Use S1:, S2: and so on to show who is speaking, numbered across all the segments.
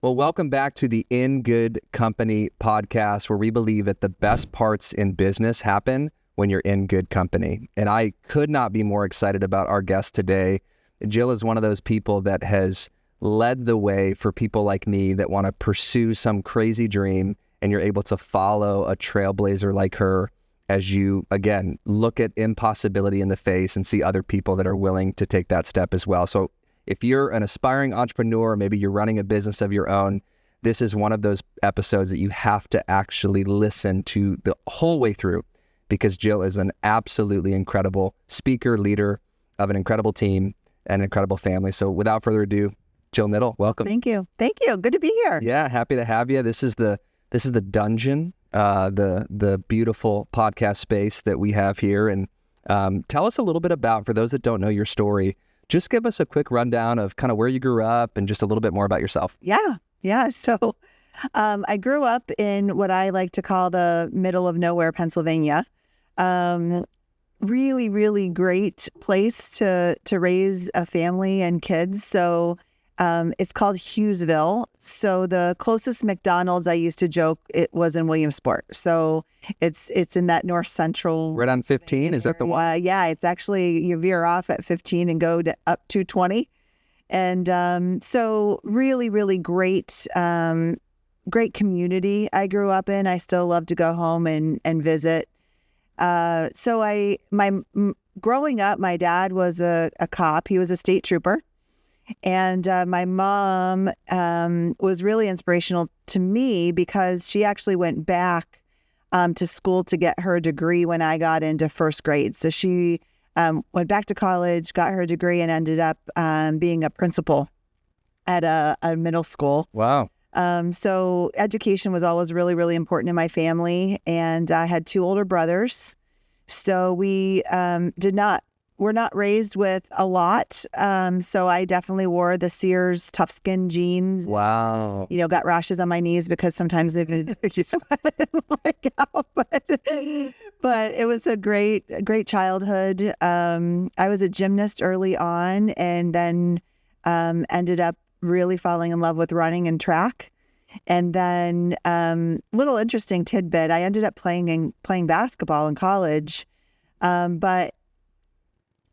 S1: Well, welcome back to the In Good Company podcast, where we believe that the best parts in business happen when you're in good company. And I could not be more excited about our guest today. Jill is one of those people that has led the way for people like me that want to pursue some crazy dream, and you're able to follow a trailblazer like her as you, again, look at impossibility in the face and see other people that are willing to take that step as well. So if you're an aspiring entrepreneur, maybe you're running a business of your own, this is one of those episodes that you have to actually listen to the whole way through, because Jill is an absolutely incredible speaker, leader of an incredible team and an incredible family. So without further ado, Jill Knittel, welcome.
S2: Thank you. Thank you. Good to be here.
S1: Yeah, happy to have you. This is the dungeon, the beautiful podcast space that we have here. And tell us a little bit about, for those that don't know your story, just give us a quick rundown of kind of where you grew up and just a little bit more about yourself.
S2: Yeah. So I grew up in what I like to call the middle of nowhere, Pennsylvania. Really, really great place to raise a family and kids. So it's called Hughesville. So the closest McDonald's, I used to joke, it was in Williamsport. So it's in that north central.
S1: Right on 15, is that the one?
S2: Yeah, it's actually, you veer off at 15 and go to up to 20. And so really, really great, great community I grew up in. I still love to go home and visit. Growing up, my dad was a cop. He was a state trooper. And my mom was really inspirational to me because she actually went back to school to get her degree when I got into first grade. So she went back to college, got her degree, and ended up being a principal at a middle school.
S1: Wow.
S2: So education was always really, really important in my family. And I had two older brothers. So we were not raised with a lot. So I definitely wore the Sears tough skin jeans.
S1: Wow.
S2: Got rashes on my knees because sometimes they would like out. But it was a great childhood. I was a gymnast early on, and then ended up really falling in love with running and track. And then little interesting tidbit, I ended up playing basketball in college. But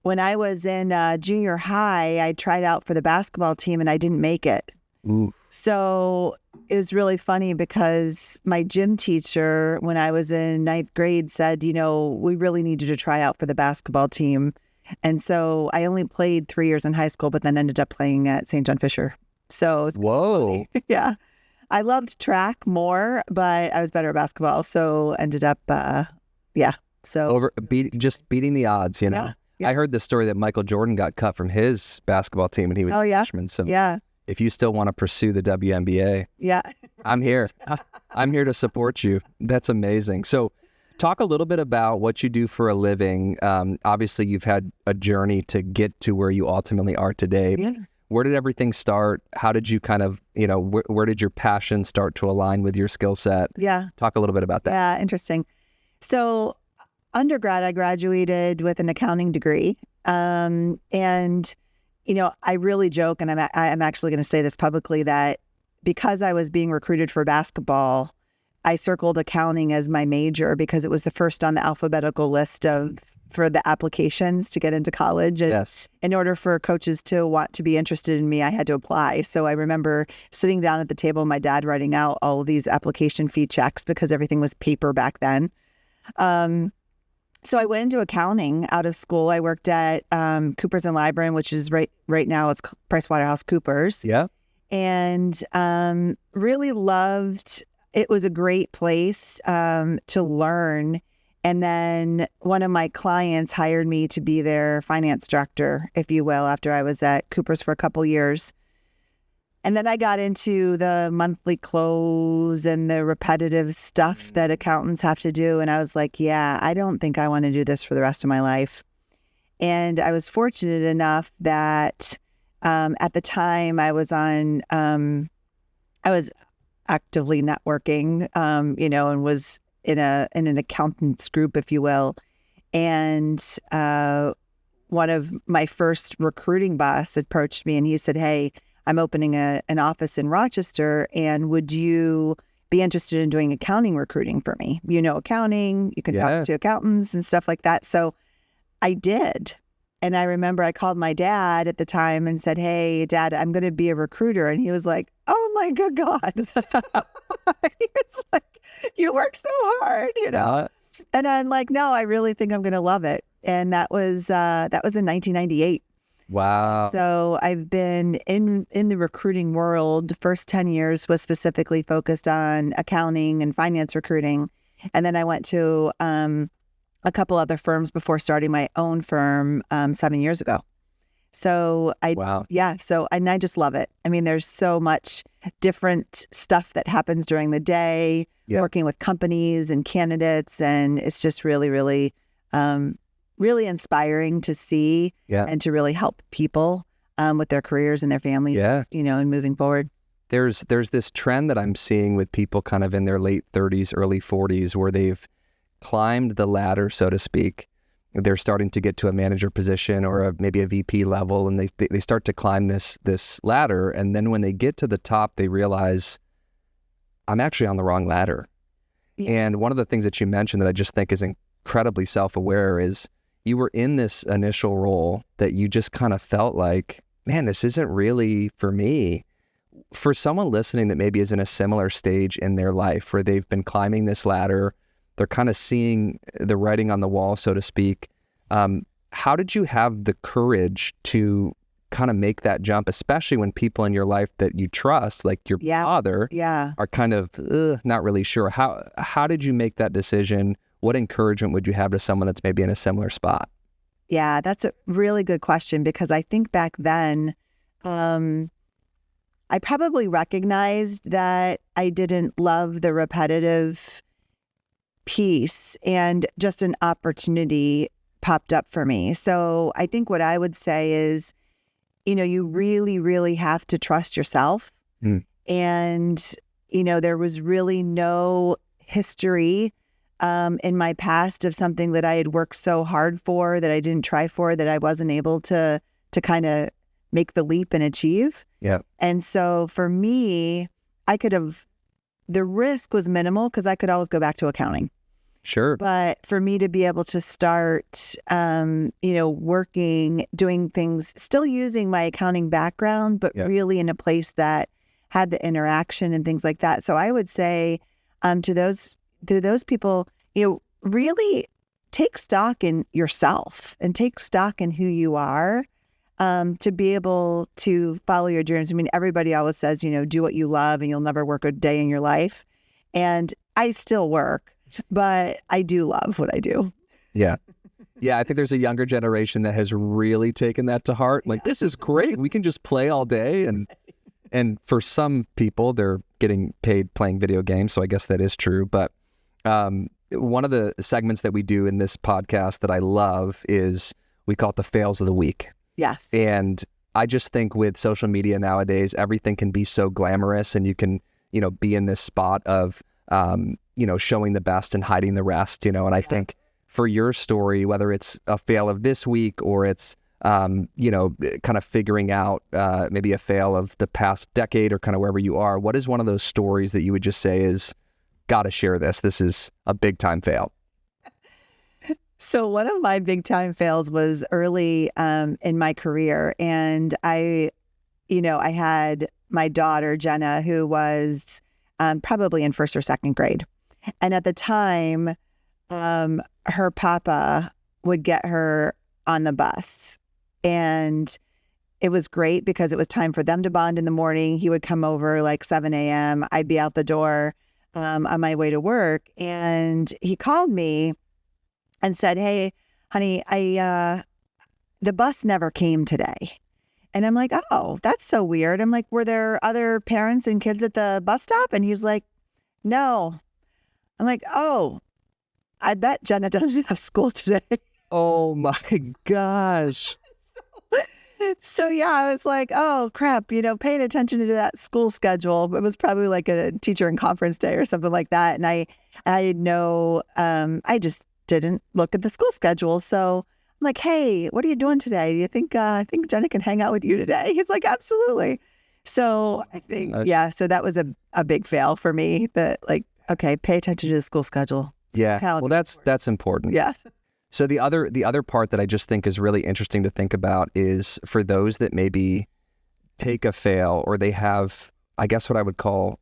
S2: when I was in junior high, I tried out for the basketball team and I didn't make it.
S1: Ooh.
S2: So it was really funny because my gym teacher, when I was in ninth grade, said, we really need you to try out for the basketball team. And so I only played 3 years in high school, but then ended up playing at St. John Fisher. So
S1: whoa.
S2: Yeah. I loved track more, but I was better at basketball. So ended up, So
S1: just beating the odds, Yeah. I heard the story that Michael Jordan got cut from his basketball team when he was a freshman. So if you still want to pursue the WNBA, I'm here. I'm here to support you. That's amazing. So talk a little bit about what you do for a living. Obviously, you've had a journey to get to where you ultimately are today.
S2: Yeah.
S1: Where did everything start? How did you kind of, where did your passion start to align with your skill set?
S2: Yeah.
S1: Talk a little bit about that.
S2: Yeah, interesting. So undergrad, I graduated with an accounting degree. And, I really joke, and I'm actually going to say this publicly, that because I was being recruited for basketball, I circled accounting as my major because it was the first on the alphabetical list for the applications to get into college. And
S1: yes.
S2: In order for coaches to want to be interested in me, I had to apply. So I remember sitting down at the table, my dad writing out all of these application fee checks because everything was paper back then. So I went into accounting out of school. I worked at Coopers & Lybrand, which is right now it's PricewaterhouseCoopers.
S1: Yeah.
S2: And really loved, it was a great place to learn. And then one of my clients hired me to be their finance director, if you will, after I was at Coopers for a couple years. And then I got into the monthly close and the repetitive stuff that accountants have to do. And I was like, yeah, I don't think I want to do this for the rest of my life. And I was fortunate enough that at the time I was actively networking, and was in an accountants group, if you will. And one of my first recruiting boss approached me and he said, hey, I'm opening an office in Rochester, and would you be interested in doing accounting recruiting for me? You know, accounting, you can talk to accountants and stuff like that. So I did. And I remember I called my dad at the time and said, hey, Dad, I'm going to be a recruiter. And he was like, oh my good God. He was like, you work so hard, you know? And I'm like, no, I really think I'm going to love it. And that was in 1998.
S1: Wow.
S2: So I've been in the recruiting world. The first 10 years was specifically focused on accounting and finance recruiting. And then I went to a couple other firms before starting my own firm 7 years ago. So and I just love it. I mean, there's so much different stuff that happens during the day, working with companies and candidates. And it's just really, really, really inspiring to see and to really help people with their careers and their families, you know, and moving forward.
S1: There's this trend that I'm seeing with people kind of in their late 30s, early 40s, where they've climbed the ladder, so to speak. They're starting to get to a manager position or maybe a VP level, and they start to climb this ladder. And then when they get to the top, they realize, I'm actually on the wrong ladder. Yeah. And one of the things that you mentioned that I just think is incredibly self-aware is you were in this initial role that you just kind of felt like, man, this isn't really for me. For someone listening that maybe is in a similar stage in their life where they've been climbing this ladder, they're kind of seeing the writing on the wall, so to speak. How did you have the courage to kind of make that jump, especially when people in your life that you trust, like your father, are kind of not really sure? How did you make that decision? What encouragement would you have to someone that's maybe in a similar spot?
S2: Yeah, that's a really good question, because I think back then, I probably recognized that I didn't love the repetitive piece, and just an opportunity popped up for me. So I think what I would say is, you know, you really, really have to trust yourself. And, you know, there was really no history in my past of something that I had worked so hard for, that I didn't try for, that I wasn't able to kind of make the leap and achieve. Yeah. And so for me, the risk was minimal because I could always go back to accounting.
S1: Sure.
S2: But for me to be able to start, you know, working, doing things, still using my accounting background, but really in a place that had the interaction and things like that. So I would say to those people, you know, really take stock in yourself and take stock in who you are, to be able to follow your dreams. I mean, everybody always says, you know, do what you love and you'll never work a day in your life. And I still work, but I do love what I do.
S1: Yeah. Yeah, I think there's a younger generation that has really taken that to heart. Like, this is great. We can just play all day. And for some people, they're getting paid playing video games. So I guess that is true. But one of the segments that we do in this podcast that I love is we call it the fails of the week.
S2: Yes.
S1: And I just think with social media nowadays, everything can be so glamorous, and you can, you know, be in this spot of, you know, showing the best and hiding the rest, you know. And I think for your story, whether it's a fail of this week or it's, you know, kind of figuring out maybe a fail of the past decade or kind of wherever you are, what is one of those stories that you would just say is, got to share this? This is a big time fail.
S2: So one of my big time fails was early in my career. And I had my daughter, Jenna, who was probably in first or second grade. And at the time, her papa would get her on the bus. And it was great because it was time for them to bond in the morning. He would come over like 7 a.m. I'd be out the door on my way to work. And he called me and said, "Hey, honey, the bus never came today." And I'm like, "Oh, that's so weird." I'm like, "Were there other parents and kids at the bus stop?" And he's like, "No." I'm like, "Oh, I bet Jenna doesn't have school today."
S1: Oh my gosh.
S2: So yeah, I was like, oh crap, you know, paying attention to that school schedule. It was probably like a teacher and conference day or something like that. And I know, I just didn't look at the school schedule. So I'm like, "Hey, what are you doing today? Do you think, I think Jenna can hang out with you today?" He's like, "Absolutely." So I think, so that was a big fail for me, that like, okay, pay attention to the school schedule.
S1: Yeah. Well, that's important.
S2: Yes.
S1: So the other part that I just think is really interesting to think about is for those that maybe take a fail, or they have, I guess what I would call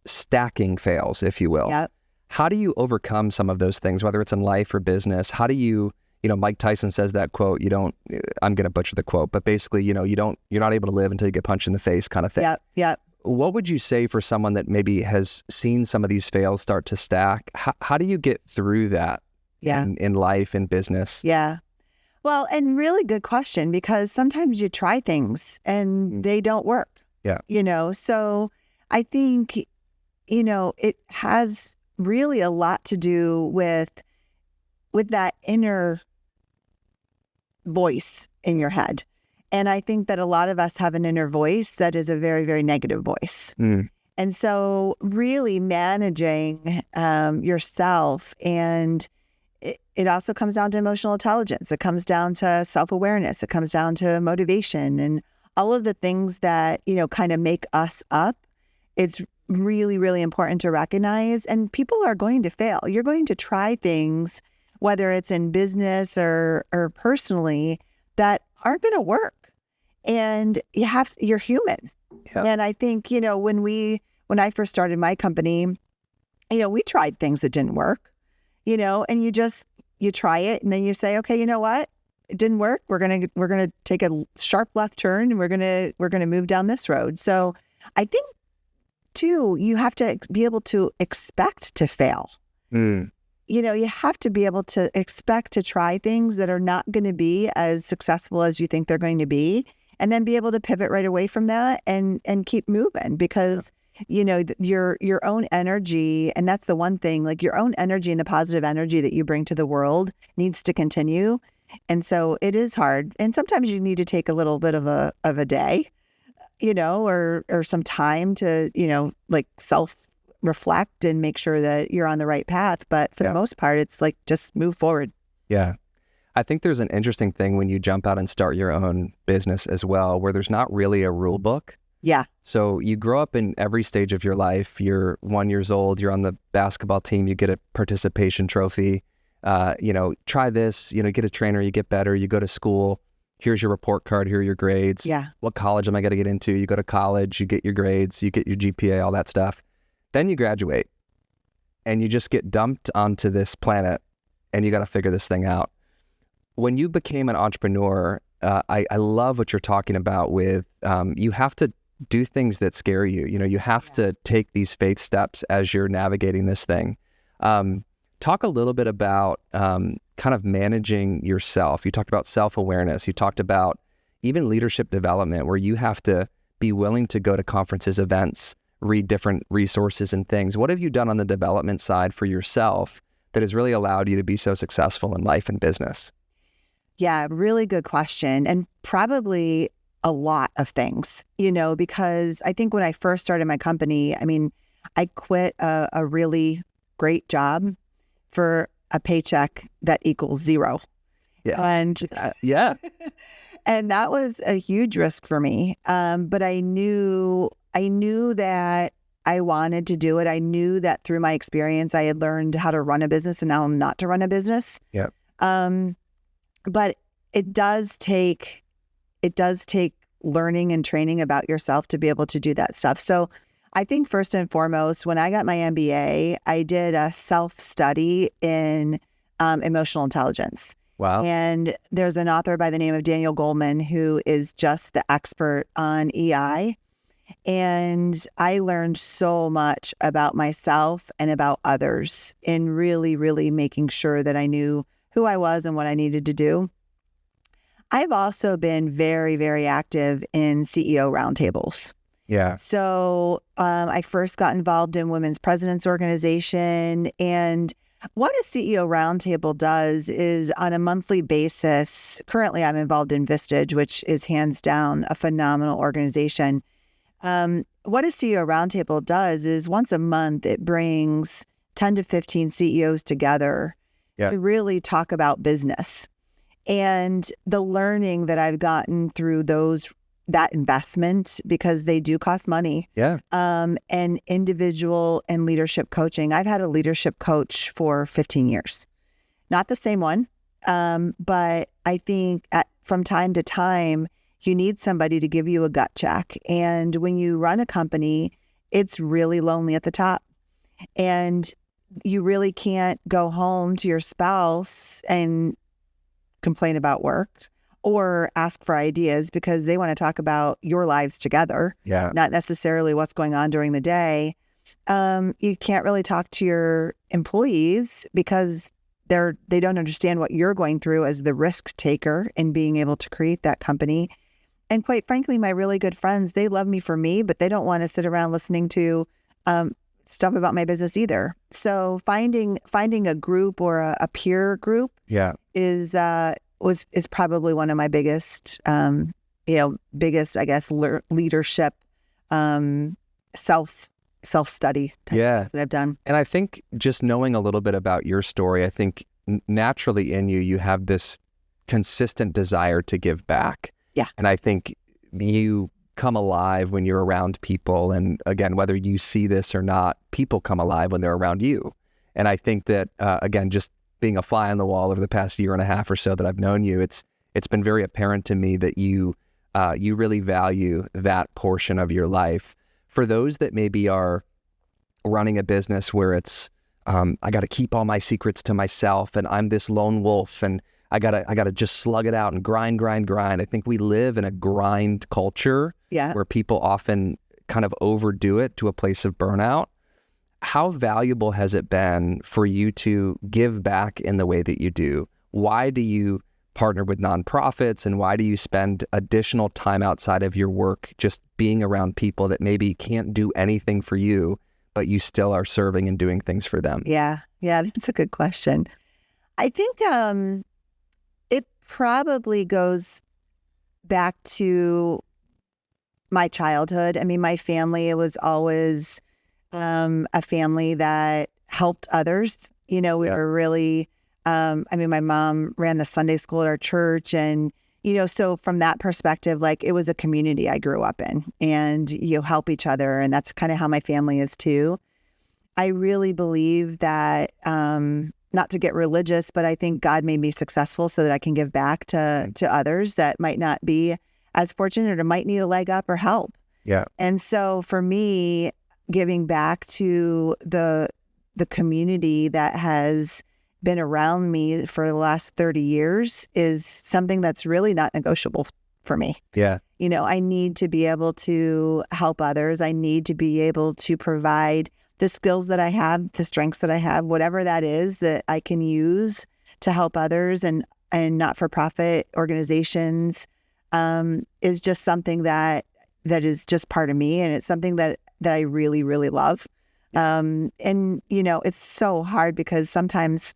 S1: stacking fails, if you will.
S2: Yep.
S1: How do you overcome some of those things, whether it's in life or business? How do you Mike Tyson says that quote, I'm going to butcher the quote, but basically, you're not able to live until you get punched in the face kind of thing.
S2: Yep.
S1: What would you say for someone that maybe has seen some of these fails start to stack? How do you get through that in life and business?
S2: Yeah. Well, and really good question, because sometimes you try things and they don't work.
S1: Yeah.
S2: So I think, it has really a lot to do with that inner voice in your head. And I think that a lot of us have an inner voice that is a very, very negative voice. And so really managing yourself, and it also comes down to emotional intelligence. It comes down to self-awareness. It comes down to motivation and all of the things that, kind of make us up. It's really, really important to recognize. And people are going to fail. You're going to try things, whether it's in business or personally, that aren't going to work. And you're human.
S1: Yep.
S2: And I think, when I first started my company, we tried things that didn't work, and you try it, and then you say, okay, you know what? It didn't work. We're going to take a sharp left turn, and we're going to move down this road. So I think too, you have to be able to expect to fail. You have to be able to expect to try things that are not going to be as successful as you think they're going to be, and then be able to pivot right away from that and keep moving, because your own energy, and that's the one thing, like your own energy and the positive energy that you bring to the world needs to continue. And so it is hard, and sometimes you need to take a little bit of a day, or some time to like self-reflect and make sure that you're on the right path. But for the most part, it's like just move forward.
S1: Yeah. I think there's an interesting thing when you jump out and start your own business as well, where there's not really a rule book.
S2: Yeah.
S1: So you grow up in every stage of your life. You're 1 year old, you're on the basketball team, you get a participation trophy, try this, get a trainer, you get better, you go to school, here's your report card, here are your grades.
S2: Yeah.
S1: What college am I going to get into? You go to college, you get your grades, you get your GPA, all that stuff. Then you graduate and you just get dumped onto this planet, and you got to figure this thing out. When you became an entrepreneur, I love what you're talking about with, you have to do things that scare you. You have to take these faith steps as you're navigating this thing. Talk a little bit about kind of managing yourself. You talked about self-awareness. You talked about even leadership development, where you have to be willing to go to conferences, events, read different resources and things. What have you done on the development side for yourself that has really allowed you to be so successful in life and business?
S2: Yeah, really good question. And probably a lot of things, because I think when I first started my company, I quit a really great job for a paycheck that equals zero.
S1: Yeah.
S2: And and that was a huge risk for me. But I knew that I wanted to do it. I knew that through my experience, I had learned how to run a business, and now I'm not to run a business.
S1: Yeah.
S2: But it does take learning and training about yourself to be able to do that stuff. So I think first and foremost, when I got my MBA, I did a self-study in emotional intelligence.
S1: Wow.
S2: And there's an author by the name of Daniel Goleman who is just the expert on EI. And I learned so much about myself and about others in really, really making sure that I knew who I was and what I needed to do. I've also been very, very active in CEO roundtables.
S1: Yeah.
S2: So I first got involved in Women's Presidents Organization. And what a CEO roundtable does is on a monthly basis, currently I'm involved in Vistage, which is hands down a phenomenal organization. What a CEO roundtable does is once a month, it brings 10 to 15 CEOs together to really talk about business. And the learning that I've gotten through those that investment because they do cost money.
S1: Yeah.
S2: And individual and leadership coaching. I've had a leadership coach for 15 years, not the same one. But I think from time to time, you need somebody to give you a gut check. And when you run a company, it's really lonely at the top. And you really can't go home to your spouse and complain about work or ask for ideas because they want to talk about your lives together, not necessarily what's going on during the day. You can't really talk to your employees because they don't understand what you're going through as the risk taker in being able to create that company. And quite frankly, my really good friends, they love me for me, but they don't want to sit around listening to stuff about my business either. So finding a group or a peer group is probably one of my biggest, I guess, leadership, self-study that I've done.
S1: And I think just knowing a little bit about your story, I think naturally in you have this consistent desire to give back.
S2: Yeah.
S1: And I think you come alive when you're around people. And again, whether you see this or not, people come alive when they're around you. And I think that, again, just being a fly on the wall over the past year and a half or so that I've known you, it's been very apparent to me that you really value that portion of your life. For those that maybe are running a business where it's, I got to keep all my secrets to myself and I'm this lone wolf and I gotta just slug it out and grind. I think we live in a grind culture where people often kind of overdo it to a place of burnout. How valuable has it been for you to give back in the way that you do? Why do you partner with nonprofits and why do you spend additional time outside of your work just being around people that maybe can't do anything for you, but you still are serving and doing things for them?
S2: Yeah, that's a good question. I think it probably goes back to my childhood. I mean, my family, it was always a family that helped others. We were really, my mom ran the Sunday school at our church. And, so from that perspective, like it was a community I grew up in and you help each other. And that's kind of how my family is too. I really believe that, not to get religious, but I think God made me successful so that I can give back to others that might not be as fortunate or might need a leg up or help.
S1: Yeah.
S2: And so for me, giving back to the community that has been around me for the last 30 years is something that's really not negotiable for me.
S1: Yeah.
S2: I need to be able to help others. I need to be able to provide the skills that I have, the strengths that I have, whatever that is that I can use to help others and not-for-profit organizations is just something that is just part of me. And it's something that I really, really love. And, it's so hard because sometimes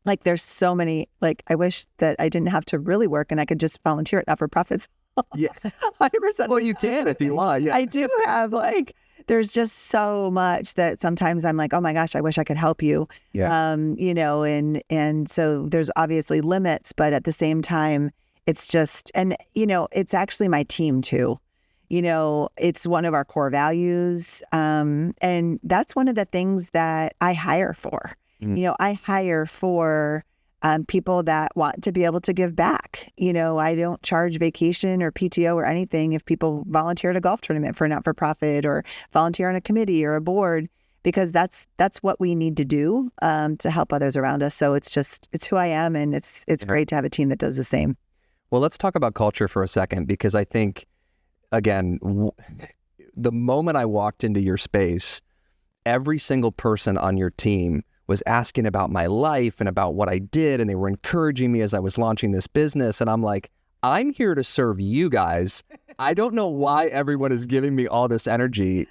S2: like there's so many, like I wish that I didn't have to really work and I could just volunteer at not-for-profits.
S1: Yeah.
S2: 100%.
S1: Well, you can if you want. Yeah.
S2: I do have there's just so much that sometimes I'm like, oh my gosh, I wish I could help you.
S1: Yeah.
S2: And so there's obviously limits, but at the same time, it's just, and it's actually my team too. It's one of our core values. And that's one of the things that I hire for. I hire for people that want to be able to give back. I don't charge vacation or PTO or anything if people volunteer at a golf tournament for a not-for-profit or volunteer on a committee or a board, because that's what we need to do to help others around us. So it's who I am, and it's great to have a team that does the same.
S1: Well, let's talk about culture for a second, because I think, again, the moment I walked into your space, every single person on your team was asking about my life and about what I did, and they were encouraging me as I was launching this business. And I'm like, I'm here to serve you guys. I don't know why everyone is giving me all this energy.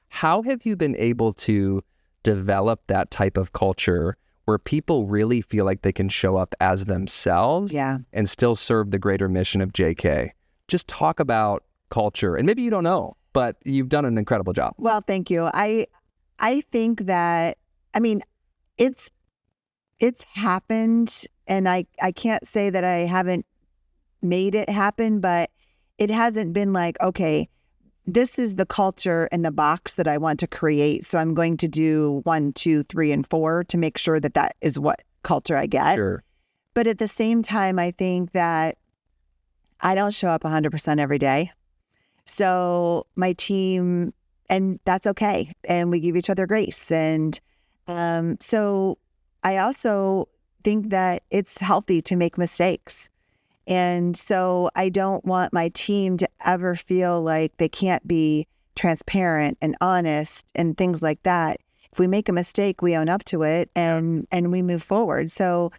S1: How have you been able to develop that type of culture where people really feel like they can show up as themselves and still serve the greater mission of JK? Just talk about culture. And maybe you don't know, but you've done an incredible job.
S2: Well, thank you. I think that, it's happened, and I can't say that I haven't made it happen, but it hasn't been like, okay, this is the culture and the box that I want to create. So I'm going to do 1, 2, 3, and 4 to make sure that that is what culture I get.
S1: Sure.
S2: But at the same time, I think that I don't show up 100% every day. So my team, and that's okay. And we give each other grace. And so I also think that it's healthy to make mistakes. And so I don't want my team to ever feel like they can't be transparent and honest and things like that. If we make a mistake, we own up to it and we move forward. So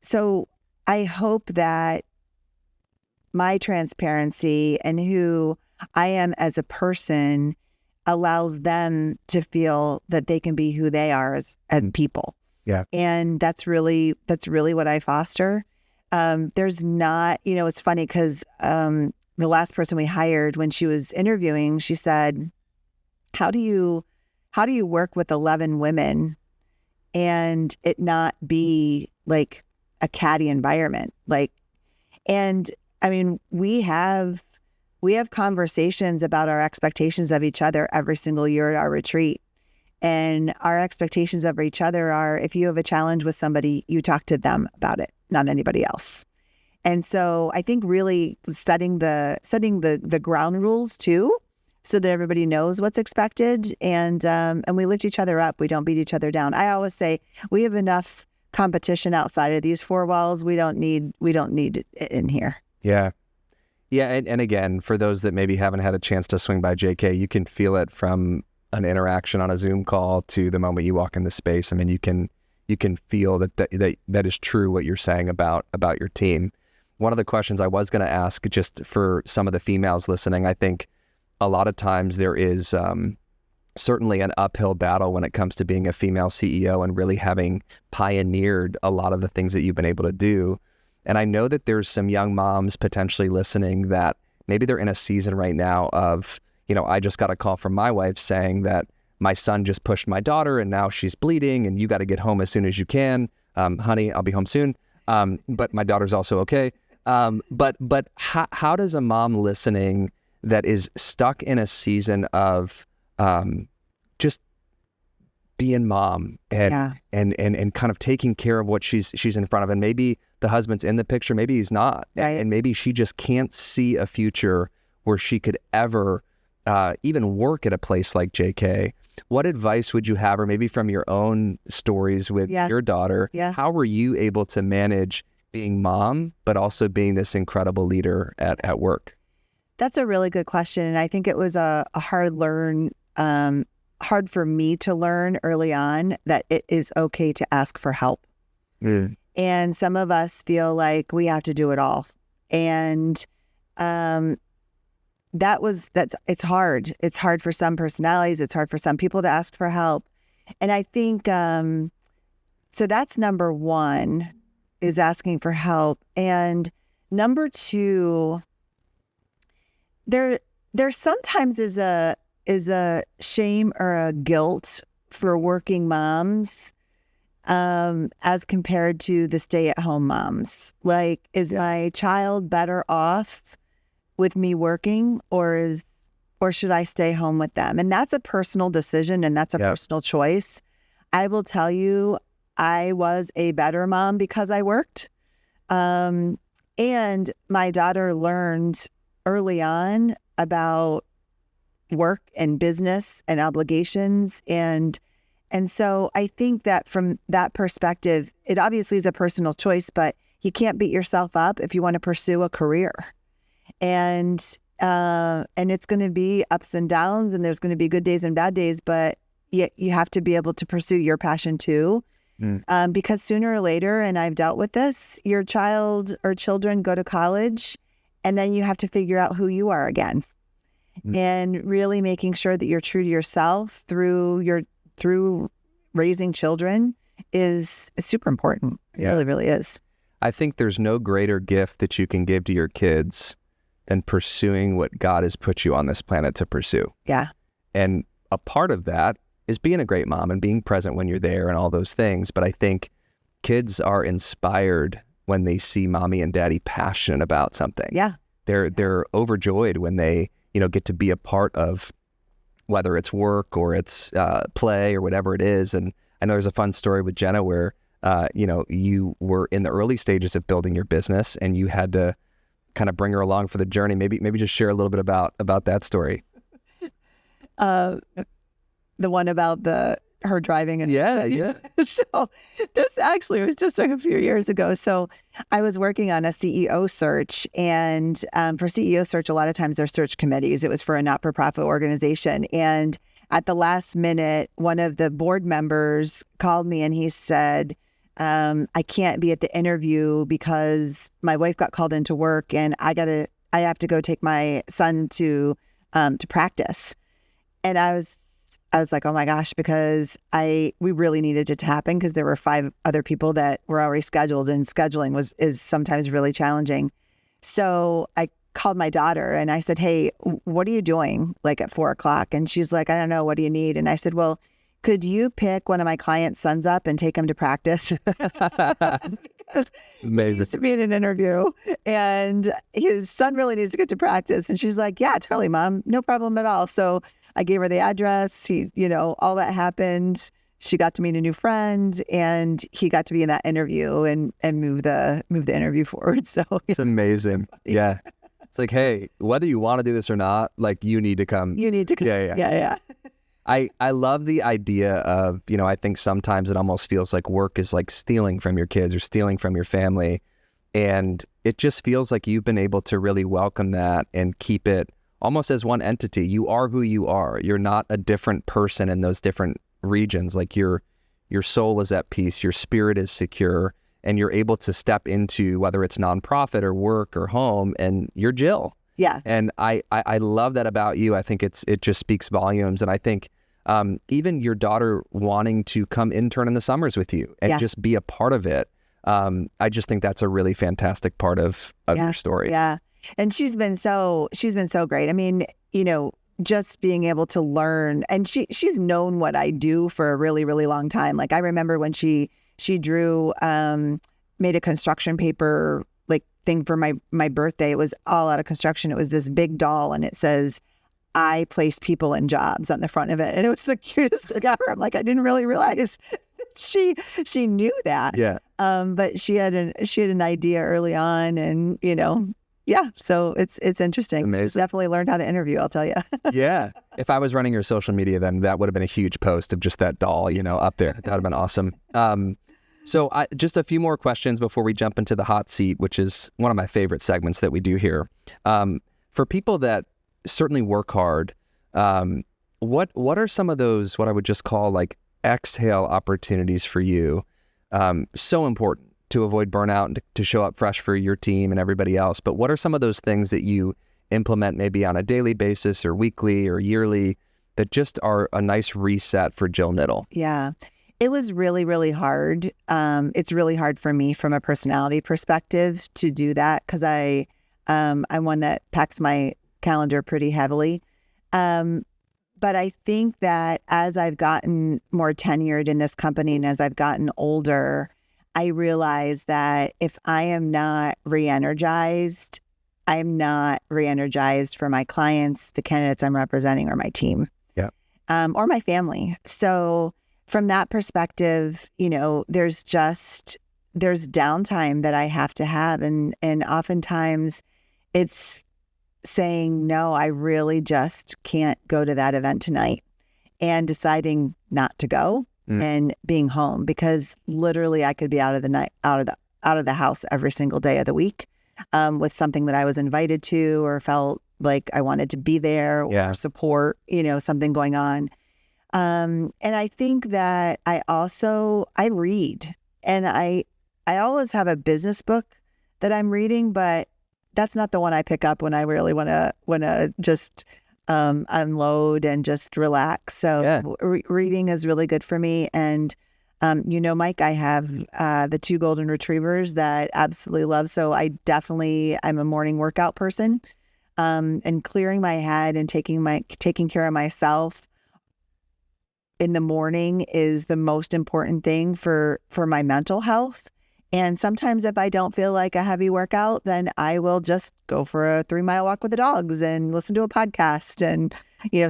S2: so I hope that my transparency and who I am as a person allows them to feel that they can be who they are as people.
S1: Yeah.
S2: And that's really what I foster. There's not, it's funny because the last person we hired, when she was interviewing, she said, how do you work with 11 women and it not be like a catty environment? And I mean, we have conversations about our expectations of each other every single year at our retreat. And our expectations of each other are, if you have a challenge with somebody, you talk to them about it, not anybody else. And so I think really setting the ground rules too, so that everybody knows what's expected, and we lift each other up. We don't beat each other down. I always say we have enough competition outside of these four walls. We don't need it in here.
S1: Yeah. Yeah. And again, for those that maybe haven't had a chance to swing by JK, you can feel it from an interaction on a Zoom call to the moment you walk in the space. I mean, you can feel that is true what you're saying about your team. One of the questions I was going to ask, just for some of the females listening, I think a lot of times there is certainly an uphill battle when it comes to being a female CEO and really having pioneered a lot of the things that you've been able to do. And I know that there's some young moms potentially listening that maybe they're in a season right now of, I just got a call from my wife saying that my son just pushed my daughter and now she's bleeding and you got to get home as soon as you can. Honey, I'll be home soon. But my daughter's also okay. But how does a mom listening that is stuck in a season of just being mom and kind of taking care of what she's in front of, and maybe the husband's in the picture, maybe he's not,
S2: right.
S1: And maybe she just can't see a future where she could ever even work at a place like JK. What advice would you have, or maybe from your own stories with your daughter?
S2: Yeah. How
S1: were you able to manage being mom, but also being this incredible leader at work?
S2: That's a really good question. And I think it was a hard for me to learn early on that it is okay to ask for help.
S1: Mm.
S2: And some of us feel like we have to do it all. And it's hard. It's hard for some personalities. It's hard for some people to ask for help. And I think, so that's number one, is asking for help. And number two, there sometimes is a shame or a guilt for working moms as compared to the stay-at-home moms. Like, is my child better off with me working, or should I stay home with them? And that's a personal decision, and that's a personal choice. I will tell you, I was a better mom because I worked. And my daughter learned early on about work and business and obligations. And so I think that from that perspective, it obviously is a personal choice, but you can't beat yourself up if you want to pursue a career. And it's going to be ups and downs, and there's going to be good days and bad days, but you have to be able to pursue your passion too. Because sooner or later, and I've dealt with this, your child or children go to college, and then you have to figure out who you are again. And really making sure that you're true to yourself through raising children is super important. It really, really is.
S1: I think there's no greater gift that you can give to your kids than pursuing what God has put you on this planet to pursue.
S2: Yeah.
S1: And a part of that is being a great mom and being present when you're there and all those things. But I think kids are inspired when they see mommy and daddy passionate about something.
S2: Yeah.
S1: they're overjoyed when they, get to be a part of whether it's work or it's play or whatever it is. And I know there's a fun story with Jenna where, you were in the early stages of building your business and you had to kind of bring her along for the journey. Maybe just share a little bit about that story.
S2: The one about her driving.
S1: Yeah.
S2: So this actually was just a few years ago. So I was working on a CEO search, and for CEO search, a lot of times there's search committees. It was for a not-for-profit organization. And at the last minute, one of the board members called me and he said, I can't be at the interview because my wife got called into work and I have to go take my son to practice. And I was like, oh my gosh, because we really needed it to happen because there were 5 other people that were already scheduled, and scheduling is sometimes really challenging. So I called my daughter and I said, hey, what are you doing like at 4:00? And she's like, I don't know. What do you need? And I said, well, could you pick one of my clients' sons up and take him to practice?
S1: Amazing.
S2: To be in an interview, and his son really needs to get to practice. And she's like, yeah, totally, Mom. No problem at all. So I gave her the address. All that happened. She got to meet a new friend, and he got to be in that interview and move the interview forward. So
S1: it's amazing. Yeah. It's like, hey, whether you want to do this or not, like you need to come.
S2: You need to come.
S1: Yeah. I love the idea of, I think sometimes it almost feels like work is like stealing from your kids or stealing from your family. And it just feels like you've been able to really welcome that and keep it almost as one entity. You are who you are. You're not a different person in those different regions. Like your soul is at peace, your spirit is secure, and you're able to step into whether it's nonprofit or work or home, and you're Jill.
S2: Yeah.
S1: And I love that about you. I think it just speaks volumes. And I think even your daughter wanting to come intern in the summers with you and just be a part of it. I just think that's a really fantastic part of your story.
S2: Yeah. And she's been so great. I mean, just being able to learn, and she's known what I do for a really, really long time. Like I remember when she drew, made a construction paper like thing for my birthday. It was all out of construction. It was this big doll, and it says, I place people in jobs on the front of it. And it was the cutest thing ever. I'm like, I didn't really realize she knew that.
S1: Yeah.
S2: But she had an idea early on, and so it's interesting.
S1: Amazing.
S2: She's definitely learned how to interview, I'll tell you.
S1: Yeah. If I was running your social media, then that would have been a huge post of just that doll, up there. That would have been awesome. So just a few more questions before we jump into the hot seat, which is one of my favorite segments that we do here. For people that certainly work hard, what are some of those, what I would just call like exhale opportunities for you? So important to avoid burnout and to show up fresh for your team and everybody else. But what are some of those things that you implement maybe on a daily basis or weekly or yearly that just are a nice reset for Jill Knittel?
S2: Yeah. It was really, really hard. It's really hard for me from a personality perspective to do that because I'm one that packs my calendar pretty heavily. But I think that as I've gotten more tenured in this company and as I've gotten older, I realize that if I am not re-energized, I'm not re-energized for my clients, the candidates I'm representing, or my team.
S1: Yeah.
S2: Or my family. So from that perspective, there's downtime that I have to have. And oftentimes it's saying, no, I really just can't go to that event tonight, and deciding not to go and being home, because literally I could be out of the house every single day of the week with something that I was invited to or felt like I wanted to be there or support, something going on. And I think that I read, and I always have a business book that I'm reading, but that's not the one I pick up when I really want to just unload and just relax. So reading is really good for me. And, Mike, I have the 2 golden retrievers that I absolutely love. So I'm a morning workout person, and clearing my head and taking care of myself in the morning is the most important thing for my mental health. And sometimes if I don't feel like a heavy workout, then I will just go for a 3-mile walk with the dogs and listen to a podcast and,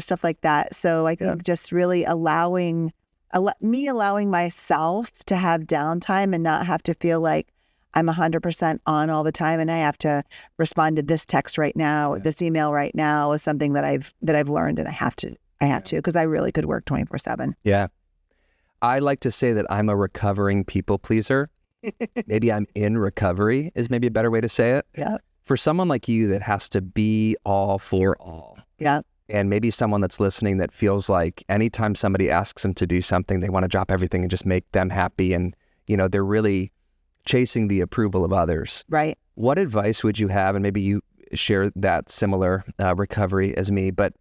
S2: stuff like that. So I think just really allowing myself to have downtime and not have to feel like I'm 100% on all the time and I have to respond to this text right now, or this email right now is something that I've learned, and I have to because I really could work 24/7.
S1: Yeah. I like to say that I'm a recovering people pleaser. Maybe I'm in recovery is maybe a better way to say it.
S2: Yeah.
S1: For someone like you that has to be all for all.
S2: Yeah.
S1: And maybe someone that's listening that feels like anytime somebody asks them to do something, they want to drop everything and just make them happy. And, they're really chasing the approval of others.
S2: Right.
S1: What advice would you have? And maybe you share that similar recovery as me, but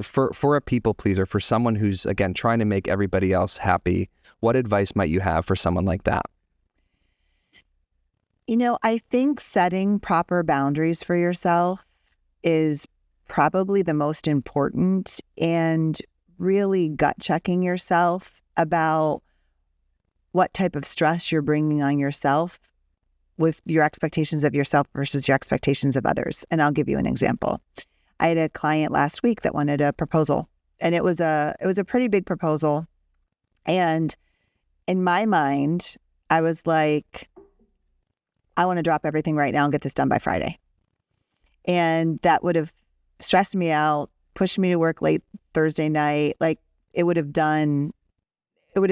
S1: for a people pleaser, for someone who's, again, trying to make everybody else happy, what advice might you have for someone like that?
S2: I think setting proper boundaries for yourself is probably the most important, and really gut checking yourself about what type of stress you're bringing on yourself with your expectations of yourself versus your expectations of others. And I'll give you an example. I had a client last week that wanted a proposal, and it was a pretty big proposal. And in my mind, I was like, I want to drop everything right now and get this done by Friday. And that would have stressed me out, pushed me to work late Thursday night. Like it would have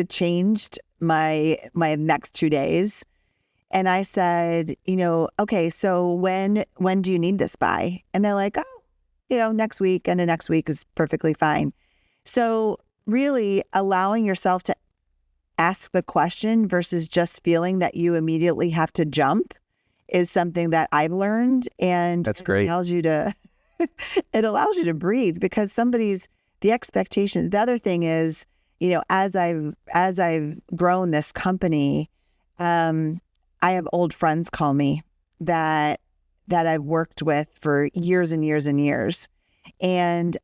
S2: changed my next 2 days. And I said, okay, so when do you need this by? And they're like, next week, and the next week is perfectly fine. So really allowing yourself to ask the question versus just feeling that you immediately have to jump is something that I've learned. And
S1: that's great.
S2: It allows you to breathe, because the expectation. The other thing is, as I've grown this company, I have old friends call me that I've worked with for years and years and years. And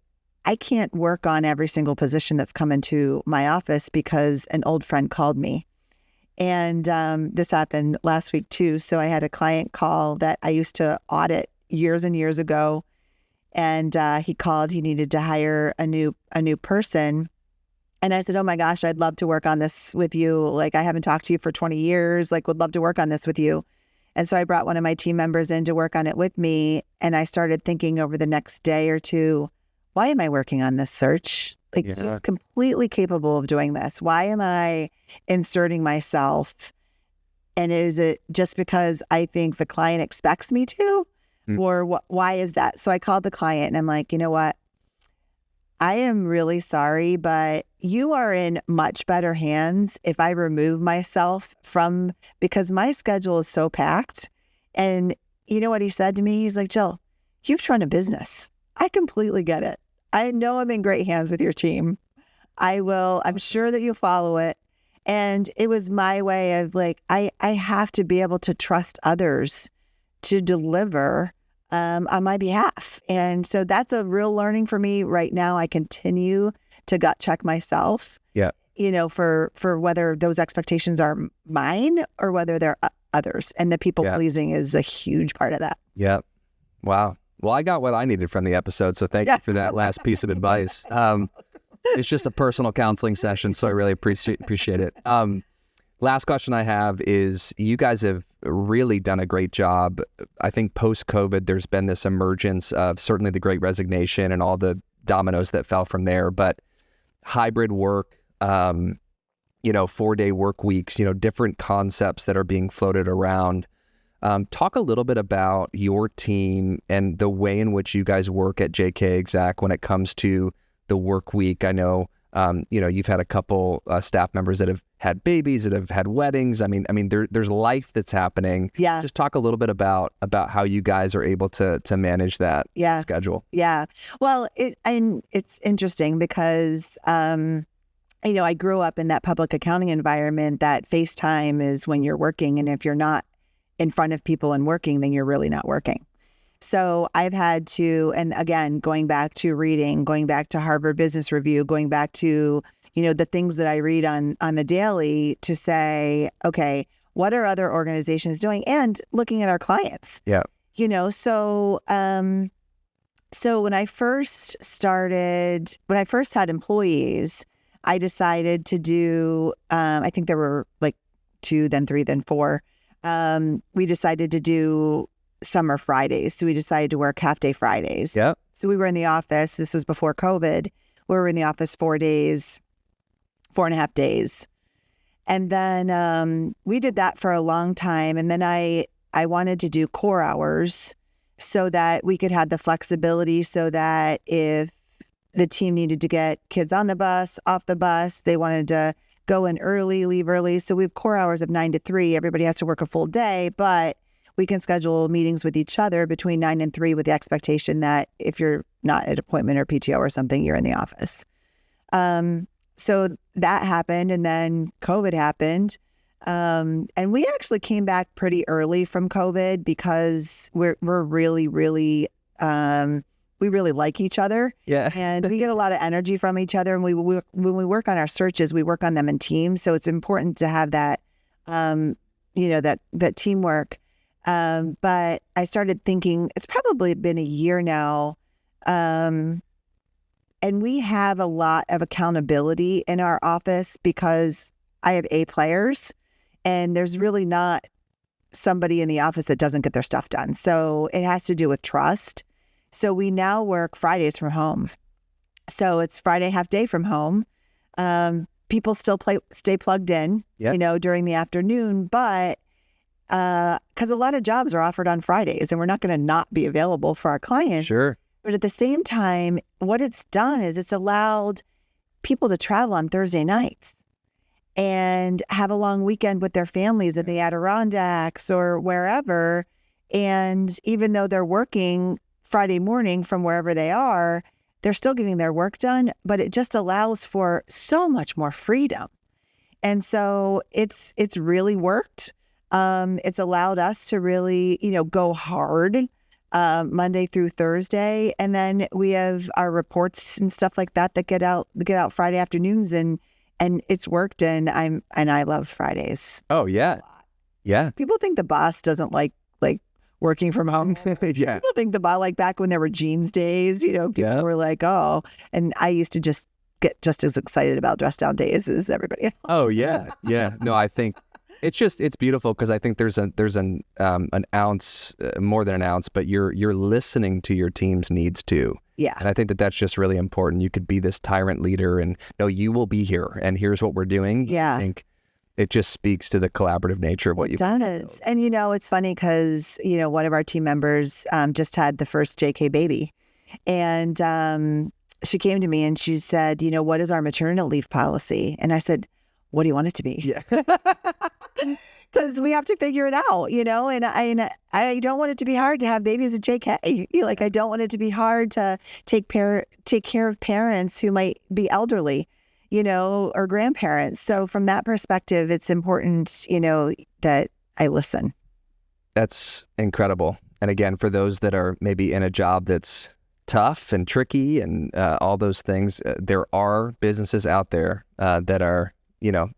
S2: I can't work on every single position that's come into my office because an old friend called me. And this happened last week too. So I had a client call that I used to audit years and years ago. And he called, he needed to hire a new person. And I said, oh my gosh, I'd love to work on this with you. Like, I haven't talked to you for 20 years, like would love to work on this with you. And so I brought one of my team members in to work on it with me. And I started thinking over the next day or two, why am I working on this search? Like, he's completely capable of doing this. Why am I inserting myself? And is it just because I think the client expects me to? Or why is that? So I called the client and I'm like, you know what? I am really sorry, but you are in much better hands if I remove myself because my schedule is so packed. And you know what he said to me? He's like, Jill, you've run a business. I completely get it. I know I'm in great hands with your team. I'm sure that you'll follow it. And it was my way of like, I have to be able to trust others to deliver on my behalf. And so that's a real learning for me right now. I continue to gut check myself, for whether those expectations are mine or whether they're others. And the people pleasing is a huge part of that.
S1: Yeah. Wow. Well, I got what I needed from the episode. So thank you for that last piece of advice. It's just a personal counseling session, so I really appreciate it. Last question I have is, you guys have really done a great job. I think post-COVID, there's been this emergence of certainly the Great Resignation and all the dominoes that fell from there, but hybrid work, 4-day work weeks, different concepts that are being floated around. Talk a little bit about your team and the way in which you guys work at JK Exact when it comes to the work week. I know, you've had a couple staff members that have had babies, that have had weddings. I mean, there's life that's happening.
S2: Yeah.
S1: Just talk a little bit about how you guys are able to manage that schedule.
S2: Yeah. Well, it's interesting because, I grew up in that public accounting environment that FaceTime is when you're working. And if you're not in front of people and working, then you're really not working. So I've had to, and again, going back to reading, going back to Harvard Business Review, going back to, the things that I read on the daily to say, okay, what are other organizations doing, and looking at our clients.
S1: Yeah.
S2: So when I first had employees, I decided to do, I think there were like 2, then 3, then 4. We decided to do summer Fridays. So we decided to work half-day Fridays.
S1: Yep.
S2: So we were in the office. This was before COVID. We were in the office 4 days, 4.5 days. And then we did that for a long time. And then I wanted to do core hours so that we could have the flexibility, so that if the team needed to get kids on the bus, off the bus, they wanted to go in early, leave early. So we have core hours of 9 to 3. Everybody has to work a full day, but we can schedule meetings with each other between 9 and 3 with the expectation that if you're not at appointment or PTO or something, you're in the office. So that happened, and then COVID happened. And we actually came back pretty early from COVID because we're really, really, we really like each other.
S1: Yeah.
S2: And we get a lot of energy from each other. And when we work on our searches, we work on them in teams. So it's important to have that, that teamwork. But I started thinking, it's probably been a year now. And we have a lot of accountability in our office because I have A players, and there's really not somebody in the office that doesn't get their stuff done. So it has to do with trust. So we now work Fridays from home. So it's Friday half day from home. People still stay plugged in, during the afternoon, but because a lot of jobs are offered on Fridays, and we're not going to not be available for our clients.
S1: Sure.
S2: But at the same time, what it's done is it's allowed people to travel on Thursday nights and have a long weekend with their families in the Adirondacks or wherever. And even though they're working Friday morning from wherever they are, they're still getting their work done, but it just allows for so much more freedom. And so it's really worked. It's allowed us to really, go hard Monday through Thursday. And then we have our reports and stuff like that get out Friday afternoons, and it's worked. And I love Fridays.
S1: Oh yeah. Yeah.
S2: People think the boss doesn't like working from home.
S1: Yeah.
S2: People think the boss, like back when there were jeans days, people were like, oh, and I used to just get just as excited about dress down days as everybody else.
S1: Oh yeah. Yeah. No, I think it's beautiful because I think there's an ounce, more than an ounce, but you're listening to your team's needs too.
S2: Yeah.
S1: And I think that's just really important. You could be this tyrant leader and no, you will be here and here's what we're doing.
S2: Yeah.
S1: I think it just speaks to the collaborative nature of what you
S2: does. And it's funny because one of our team members just had the first JK baby, and she came to me and she said, what is our maternity leave policy? And I said, what do you want it to be?
S1: Yeah.
S2: Because we have to figure it out, and I don't want it to be hard to have babies at JK. I don't want it to be hard to take care of parents who might be elderly, or grandparents. So from that perspective, it's important, that I listen.
S1: That's incredible. And again, for those that are maybe in a job that's tough and tricky and all those things, there are businesses out there that are,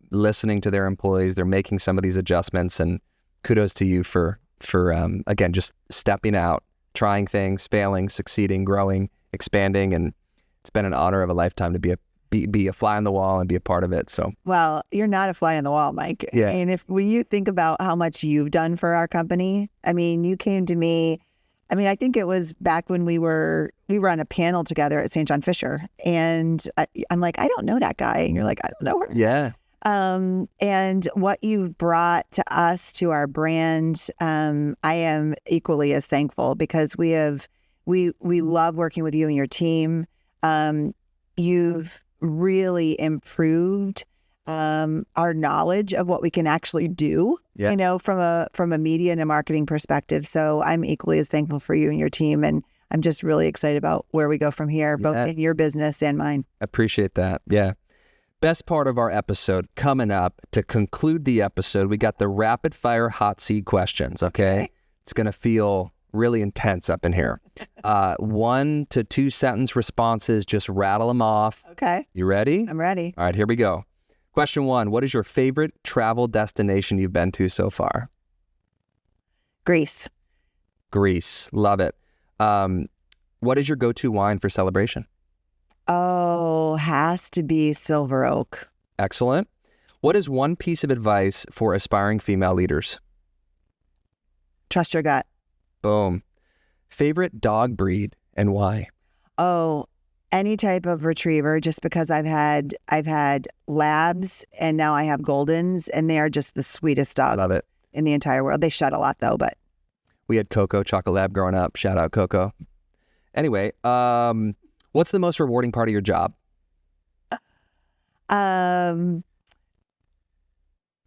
S1: listening to their employees. They're making some of these adjustments, and kudos to you for again, just stepping out, trying things, failing, succeeding, growing, expanding. And it's been an honor of a lifetime to be a fly on the wall and be a part of it. So,
S2: well, you're not a fly on the wall, Mike.
S1: Yeah.
S2: And when you think about how much you've done for our company, you came to me. I think it was back when we were on a panel together at St. John Fisher, and I'm like, I don't know that guy, and you're like, I don't know her.
S1: Yeah.
S2: And what you've brought to us, to our brand, I am equally as thankful because we love working with you and your team. You've really improved our knowledge of what we can actually do, from a media and a marketing perspective. So I'm equally as thankful for you and your team. And I'm just really excited about where we go from here, both in your business and mine.
S1: Appreciate that. Yeah. Best part of our episode coming up. To conclude the episode, we got the rapid fire hot seat questions. Okay. It's going to feel really intense up in here. 1 to 2 sentence responses, just rattle them off.
S2: Okay.
S1: You ready?
S2: I'm ready.
S1: All right, here we go. Question 1, what is your favorite travel destination you've been to so far?
S2: Greece.
S1: Greece. Love it. What is your go-to wine for celebration?
S2: Oh, has to be Silver Oak.
S1: Excellent. What is one piece of advice for aspiring female leaders?
S2: Trust your gut.
S1: Boom. Favorite dog breed and why?
S2: Oh, any type of retriever, just because I've had labs and now I have Goldens, and they are just the sweetest dogs
S1: Love it.
S2: in the entire world. They shed a lot though, but
S1: We had Coco, Chocolate Lab growing up. Shout out Coco. Anyway, what's the most rewarding part of your job?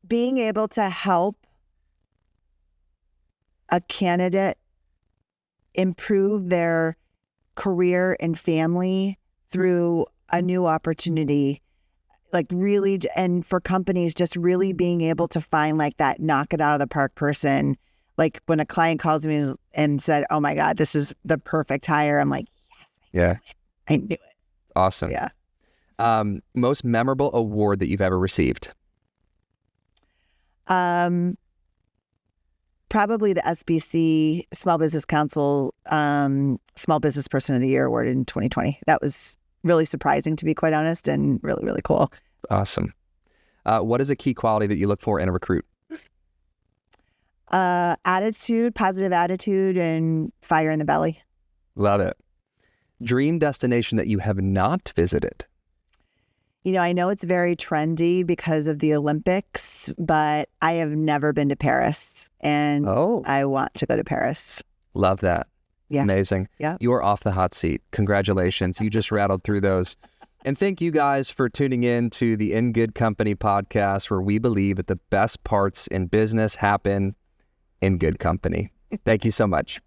S2: Being able to help a candidate improve their career and family through a new opportunity, like really, and for companies, just really being able to find like that knock it out of the park person. Like when a client calls me and said, oh my God, this is the perfect hire. I'm like, yes, I knew it.
S1: Awesome.
S2: Yeah.
S1: Most memorable award that you've ever received?
S2: Probably the SBC Small Business Council Small Business Person of the Year award in 2020. That was really surprising, to be quite honest, and really, really cool.
S1: Awesome. What is a key quality that you look for in a recruit?
S2: Attitude, positive attitude, and fire in the belly.
S1: Love it. Dream destination that you have not visited?
S2: You know, I know it's very trendy because of the Olympics, but I have never been to Paris, and I want to go to Paris.
S1: Love that.
S2: Yeah.
S1: Amazing.
S2: Yeah.
S1: You are off the hot seat. Congratulations. You just rattled through those. And thank you guys for tuning in to the In Good Company podcast, where we believe that the best parts in business happen in good company. Thank you so much.